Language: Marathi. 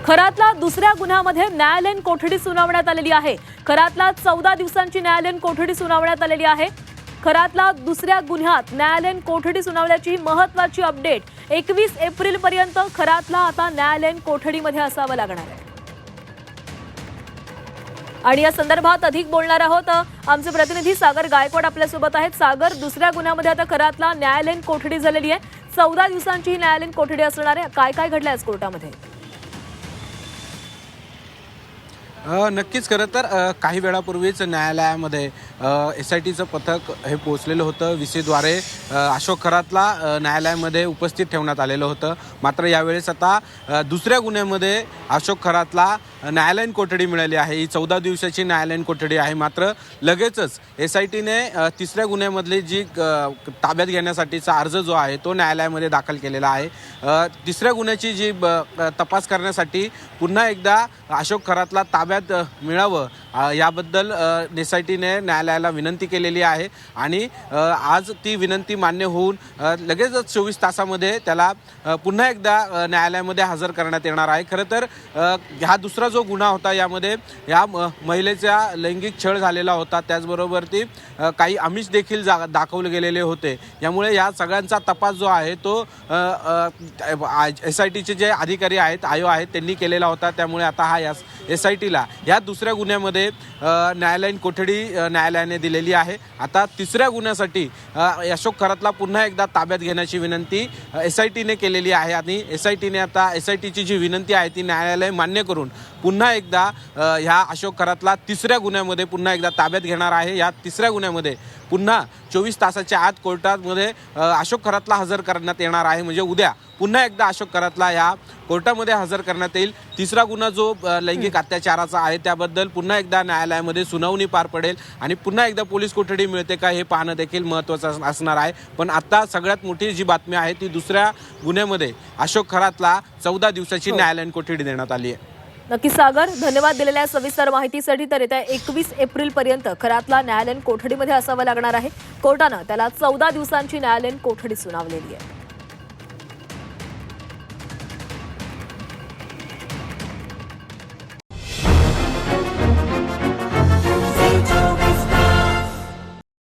खरातला दुसऱ्या गुन्ह्यामध्ये न्यायालयीन कोठडी सुनावण्यात आलेली आहे। खरातला 14 दिवसांची न्यायालयीन कोठडी सुनावण्यात आलेली आहे। खरातला दुसऱ्या गुन्ह्यात न्यायालयीन कोठडी सुनावल्याची महत्त्वाची अपडेट। 21 एप्रिल पर्यंत खरातला आता न्यायालयीन कोठडीमध्ये असावं लागणार आहे। आणि या संदर्भात अधिक बोलणार आहोत आमचे प्रतिनिधी सागर गायकवाड आपल्यासोबत आहेत। सागर, दुसऱ्या गुन्ह्यामध्ये आता खरातला न्यायालयीन कोठडी झालेली आहे। 14 दिवसांची ही न्यायालयीन कोठडी असणार आहे। काय काय घडलं आज कोर्टामध्ये? नक्कीच खरं तर काही वेळापूर्वीच न्यायालयामध्ये SITचं पथक हे पोहोचलेलं होतं। VC द्वारे अशोक खरातला न्यायालयामध्ये उपस्थित ठेवण्यात आलेलं होतं। मात्र यावेळेस आता दुसऱ्या गुन्ह्यामध्ये अशोक खरातला न्यायालयीन कोठडी मिळाली आहे। ही 14 दिवसाची न्यायालयीन कोठडी आहे। मात्र लगेचच SITने तिसऱ्या गुन्ह्यामधली जी ताब्यात घेण्यासाठीचा अर्ज जो आहे तो न्यायालयामध्ये दाखल केलेला आहे। तिसऱ्या गुन्ह्याची जी तपास करण्यासाठी पुन्हा एकदा अशोक खरातला ताब्यात मिळावं याबद्दल SITने न्यायालयाला विनंती केलेली आहे आणि आज ती विनंती मान्य होऊन लगेचच 24 तासामध्ये त्याला पुन्हा एकदा न्यायालयामध्ये हजर करण्यात येणार आहे। खरं तर हा दुसरा जो गुन्हा होता यामध्ये या महिलेचा लैंगिक छळ झालेला होता। त्याचबरोबर ती काही आमिष देखील दाखवले गेलेले होते। यामुळे या सगळ्यांचा तपास जो आहे तो SITचे जे अधिकारी आहेत आयो आहेत त्यांनी केलेला होता। त्यामुळे आता हा SITला या दुसऱ्या गुन्ह्यामध्ये न्यायालयीन कोठडी न्यायालयाने दिलेली आहे। आता तिसऱ्या गुन्ह्यासाठी अशोक खरातला पुन्हा एकदा ताब्यात घेण्याची विनंती SITने केलेली आहे आणि SITने आता SITची जी विनंती आहे ती न्यायालय मान्य करून पुन्हा एकदा ह्या अशोक खरातला तिसऱ्या गुन्ह्यामध्ये पुन्हा एकदा ताब्यात घेणार आहे। या तिसऱ्या गुन्ह्यामध्ये पुन्हा 24 तासाच्या आत कोर्टामध्ये अशोक खरातला हजर करण्यात येणार आहे। म्हणजे उद्या पुन्हा एकदा अशोक खरातला या कोर्टामध्ये हजर करण्यात येईल। तिसरा गुन्हा जो लैंगिक अत्याचाराचा आहे त्याबद्दल पुन्हा एकदा न्यायालयामध्ये सुनावणी पार पडेल आणि पुन्हा एकदा पोलीस कोठडी मिळते का हे पाहणं देखील महत्त्वाचं असणार आहे। पण आता सगळ्यात मोठी जी बातमी आहे ती दुसऱ्या गुन्ह्यामध्ये अशोक खरातला 14 दिवसाची न्यायालयीन कोठडी देण्यात आली आहे। नक्की सागर, धन्यवाद दिलेल्या सविस्तर माहितीसाठी। तर येत्या 21 एप्रिल पर्यंत खरातला न्यायालयीन कोठडीमध्ये असावं लागणार आहे। कोर्टानं त्याला 14 दिवसांची न्यायालयीन कोठडी सुनावलेली आहे।